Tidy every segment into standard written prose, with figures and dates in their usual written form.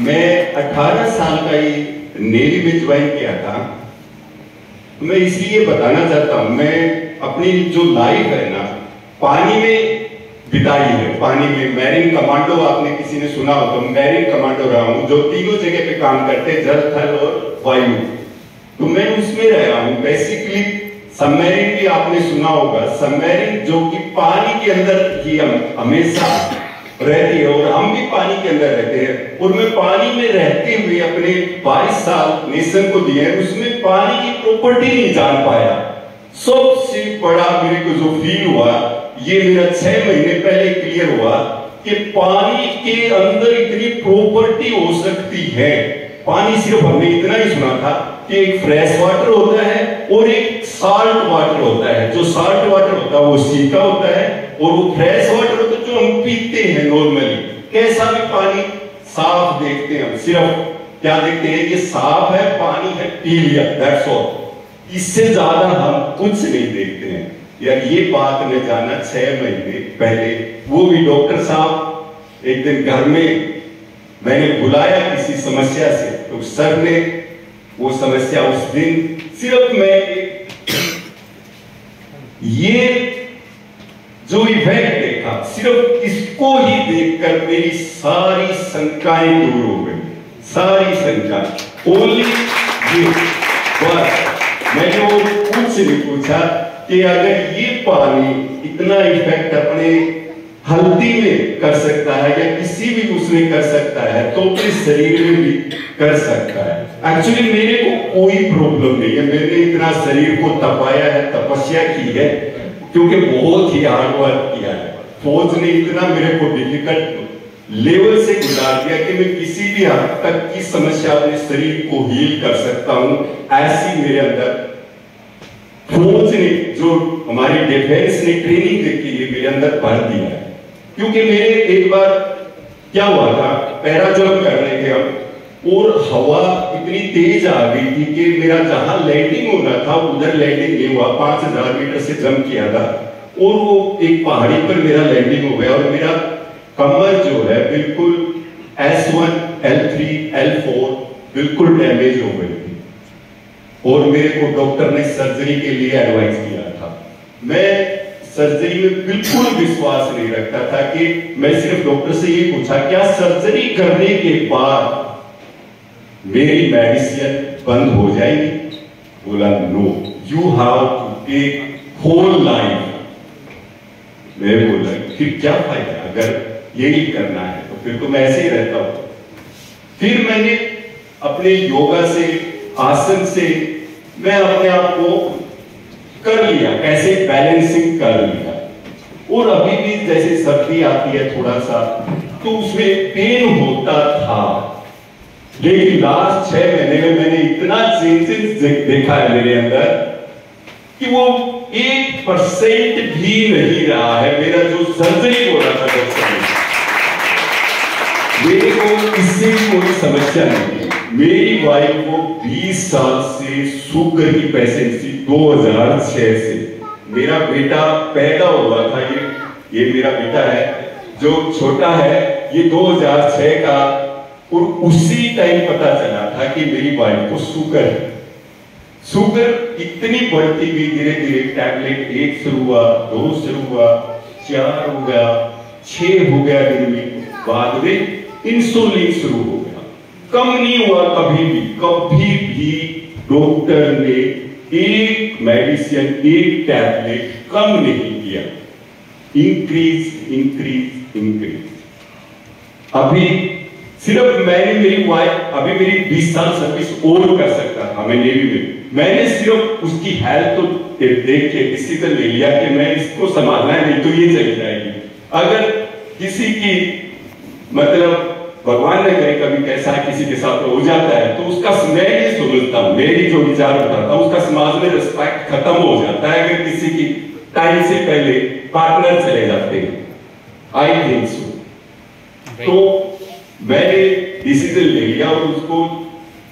मैं 18 साल का ही नेवी में ज्वाइन किया था। मैं इसलिए बताना चाहता हूं, मैं अपनी जो लाइफ है ना पानी में बिताई है। पानी में मैरीन कमांडो, आपने किसी ने सुना हो तो मैरीन कमांडो रहा हूं, जो तीनों जगह पे काम करते हैं, जल, थल और वायु। तो मैं उसमें रहा हूं। बेसिकली सबमरीन भी आपने सुना होगा, सबमरीन जो कि पानी के अंदर ही हम हमेशा रहती है और हम भी पानी के अंदर रहते हैं। और मैं पानी में रहते हुए अपने 22 साल नेशन को दिए, उसमें पानी की प्रॉपर्टी नहीं जान पाया। सबसे बड़ा मेरे को जो फील हुआ, ये मेरा 6 महीने पहले क्लियर हुआ कि पानी के अंदर इतनी प्रॉपर्टी हो सकती है। पानी सिर्फ हमने इतना ही सुना था कि एक फ्रेश वाटर होता है और एक साल्ट वाटर होता है। जो साल्ट वाटर होता है वो सीका होता है और वो फ्रेश वाटर होता है जो हम पीते हैं नॉर्मली। कैसा भी पानी साफ देखते हैं हम, सिर्फ क्या देखते हैं, ये साफ है पानी है, पी लिया, दैट्स ऑल। इससे ज्यादा हम कुछ नहीं देखते हैं यार। ये बात मैं जाना 6 महीने पहले। वो भी डॉक्टर साहब एक दिन घर में मैंने बुलाया किसी समस्या से, तो सर ने वो समस्या उस दिन सिर्फ मैं ये जो इफेक्ट देखा, सिर्फ इसको ही देखकर मेरी सारी शंकाएं दूर हो गई, सारी शंकाएं। ओनली ये बस मैंने वो कुछ नहीं पूछा कि अगर ये पानी इतना इफेक्ट अपने हल्दी में कर सकता है या किसी भी उसमें कर सकता है तो अपने शरीर में भी कर सकता है। एक्चुअली मेरे को कोई प्रॉब्लम नहीं है, मैंने इतना शरीर को तपाया है, तपस्या की है, क्योंकि बहुत ही हार्ड वर्क किया है। फौज ने इतना मेरे को डिफिकल्ट लेवल से गुजार दिया कि मैं किसी भी हद तक की समस्या अपने शरीर को हील कर सकता हूं। ऐसी मेरे अंदर फौज ने, जो हमारी डिफेंस ने ट्रेनिंग देखी है, मेरे अंदर भर दिया है। क्योंकि मेरे एक बार क्या हुआ था, पैराजंप कर रहे थे हम और हवा इतनी तेज आ गई थी कि मेरा जहां लैंडिंग होना था उधर लैंडिंग नहीं हुआ। 5000 मीटर से जंप किया था और वो एक पहाड़ी पर मेरा लैंडिंग हो गया और मेरा कमर जो है बिल्कुल S1, L3, L4 बिल्कुल डैमेज हो गई थी और मेरे को डॉक्टर ने सर्जरी के लिए एडवाइस किया था। मैं सर्जरी में बिल्कुल विश्वास नहीं रखता था कि मैं सिर्फ डॉक्टर से ये पूछा क्या सर्जरी करने के बाद मेरी मेडिसिन बंद हो जाएगी? बोला no, you have to take whole life. मैं बोला फिर क्या फायदा, अगर यही करना है तो फिर तो मैं ऐसे ही रहता हूं। फिर मैंने अपने योगा से, आसन से मैं अपने आप को कर लिया, कैसे बैलेंसिंग कर लिया। और अभी भी जैसे सर्दी आती है थोड़ा सा तो उसमें पेन होता था, लेकिन लास्ट 6 महीने में मैंने इतना चेंजेस देखा है मेरे अंदर कि वो 1% भी नहीं रहा है मेरा जो सर्जरी हो रहा था डॉक्टर ने। मेरे को इससे कोई समस्या नहीं है। मेरी वाइफ को 20 साल से शुगर की पेशेंट थी, 2006 से। मेरा बेटा पैदा हुआ था, ये मेरा बेटा है जो छोटा है, ये 2006 का, और उसी टाइम पता चला था कि मेरी वाइफ को शुगर है। शुगर इतनी बढ़ती गई धीरे धीरे, टैबलेट 1 शुरू हुआ, 2 शुरू हुआ, 4 हो गया, 6 हो गया दिन में, बाद में इंसुलिन शुरू हो गया। कम नहीं हुआ कभी भी डॉक्टर ने एक मेडिसिन, एक टैबलेट कम नहीं किया, इंक्रीज। अभी सिर्फ मैंने, मेरी वाइफ अभी मेरी 20 साल सर्विस और कर सकता था मैं नेवी में। मैंने सिर्फ उसकी हेल्थ तो देख के डिसीजन ले लिया कि मैं इसको संभालना है, नहीं तो ये चली जाएगी। अगर किसी की मतलब भगवान ने करे कभी कैसा किसी के साथ हो जाता है तो उसका, मैं ये समझता हूं, मेरी जो विचार बताता हूं, उसका समाज में रिस्पेक्ट खत्म हो जाता है अगर किसी की टाइम से पहले पार्टनर चले जाते हैं। I think so. तो मैंने डिसीजन ले लिया और उसको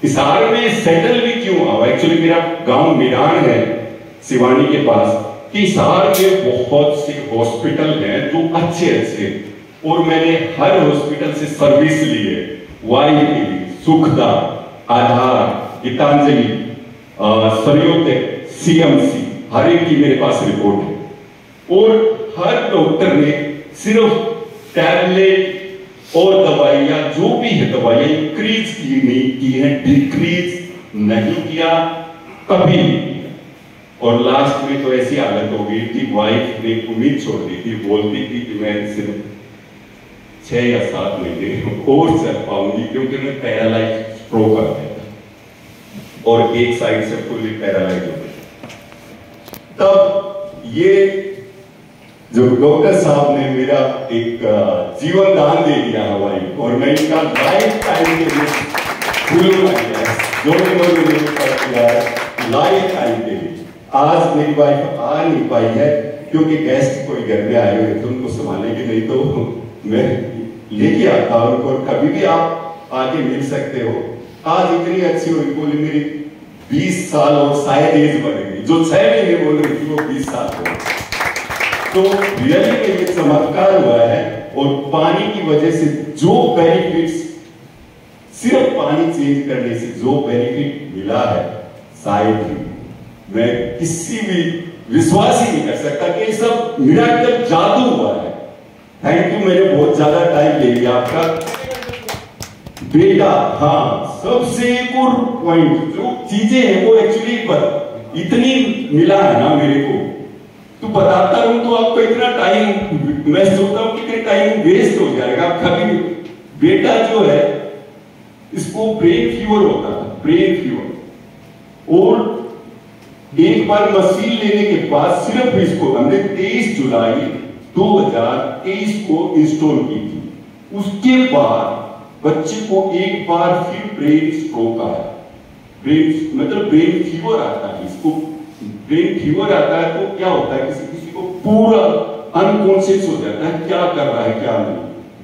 हिसार में सेटल भी क्यों हुआ। एक्चुअली मेरा गांव मिरान है सिवानी के पास, कि हिसार में बहुत से हॉस्पिटल हैं जो अच्छे, और मैंने हर हॉस्पिटल से सर्विस ली है वाई के लिए सुखदा, आधार, गीतांजलि, सरयोदय, सीएमसी, हर एक की मेरे पास रिपोर्ट है। और हर डॉक्टर ने सिर्फ टैबलेट और दवाइयां जो भी है दवाइयां इंक्रीज की नहीं की है, डिक्रीज नहीं किया, कभी नहीं किया। और लास्ट में तो ऐसी हालत हो गई कि वाइफ ने उम्मीद छोड़ दी थी, बोलती थी कि मैं सिर्फ 6 या 7 महीने और चल पाऊंगी, क्योंकि मैं पैरालाइज स्ट्रोक आ गया था और एक साइड से फुल्ली पैरालाइज हो गया। तब ये जो डॉक्टर साहब ने मेरा एक जीवन दान दे दिया हवाई, और मैं इनका लाइफ टाइम के लिए भूलूंगा जो लाइफ टाइम के लिए। आज मेरी वाइफ आ नहीं पाई है क्योंकि गेस्ट कोई घर में आए हुए थे, उनको संभालेंगे, नहीं तो मैं लेके आता हूं उनको। कभी भी आप आके मिल सकते हो। आज इतनी अच्छी हुई, बोली मेरी 20 साल और शायद एज बढ़ गई, जो 6 महीने बोल रही थी वो 20 साल हो। तो रियली में ये चमत्कार हुआ है। और पानी की वजह से जो बेनिफिट्स, सिर्फ पानी चेंज करने से जो बेनिफिट मिला है, शायद मैं किसी भी विश्वास ही नहीं कर सकता कि ये सब मिराकल जादू हुआ है। थैंक यू, मैंने बहुत ज्यादा टाइम ले लिया आपका। बेटा, हाँ, सबसे एक और पॉइंट, जो चीजें हैं वो एक्चुअली इतनी मिला है ना मेरे को, तो बताता रहूं तो आपको इतना टाइम, मैं सोचता हूं कि टाइम वेस्ट हो जाएगा कभी। बेटा जो है, इसको ब्रेन फीवर होता था, ब्रेन फीवर, और एक बार मशीन लेने के बाद सिर्फ इसको हमने 23 जुलाई 2023 को इंस्टॉल की थी। उसके बाद बच्चे को एक बार फिर ब्रेन स्ट्रोक आया, ब्रेन मतलब ब्रेन फीवर आता है। इसको ब्रेन फीवर आता है तो क्या होता है, किसी को पूरा अनकॉन्शियस हो जाता है, क्या कर रहा है क्या नहीं।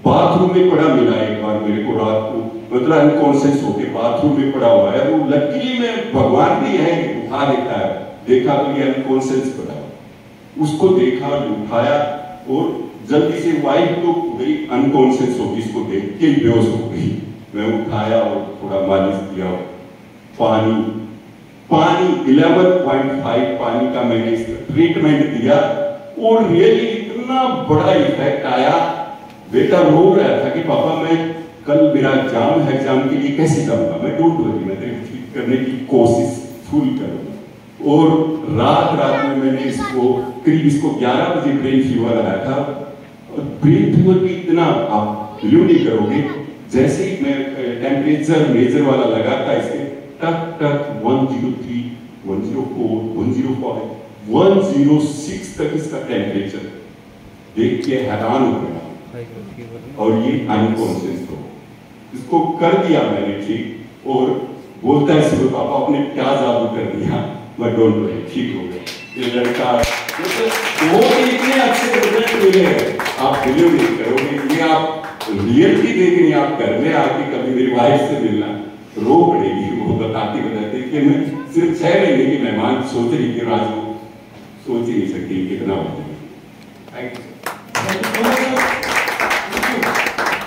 बाथरूम में पड़ा मिला एक बार मेरे को, रात को मतलब अनकॉन्शियस होके बाथरूम में पड़ा हुआ है। वो लकीली में भगवान भी है उठा देता है, देखा तो ये अनकॉन्शियस पड़ा, उसको देखा, उठाया, और जल्दी से वाइफ तो गई अनकॉन्शियस होगी, इसको देख के ही बेहोश हो गई। मैं उठाया और थोड़ा मालिश किया, पानी 11.5 पानी का मैंने ट्रीटमेंट दिया, और रियली इतना बड़ा इफेक्ट आया। बेटा रो रहा था कि पापा मैं कल मेरा एग्जाम है, एग्जाम के लिए कैसे जाऊंगा। मैं डोंट वरी, मैं ठीक करने की कोशिश फुल करूंगा। और रात में मैंने इसको करीब 11 बजे ब्रेन फीवर आया था। और ब्रेन फीवर भी इतना आप बिलीव नहीं करोगे, जैसे ही मैं टेम्परेचर मेजर वाला लगाता इसके टक टक 103, 104, 105, 106 तक इसका टेम्परेचर देख के हैरान हो गया। और ये अनकॉन्शियस हो, इसको कर दिया मैंने ठीक, और बोलता है सुबह पापा आपने क्या जादू कर दिया। मैं डोंट वरी, ठीक हो गया। ये लड़का वो इतने अच्छे रिजल्ट मिले हैं, आप बिलीव नहीं करोगे। ये आप रियलिटी देखनी, आप घर में आके कभी मेरी वाइफ से मिलना, रो पड़ेगी। वो बताते कि मैं सिर्फ 6 महीने की मेहमान सोच रही थी, राज को सोच ही नहीं सकती कितना हो जाएगा। Thank you.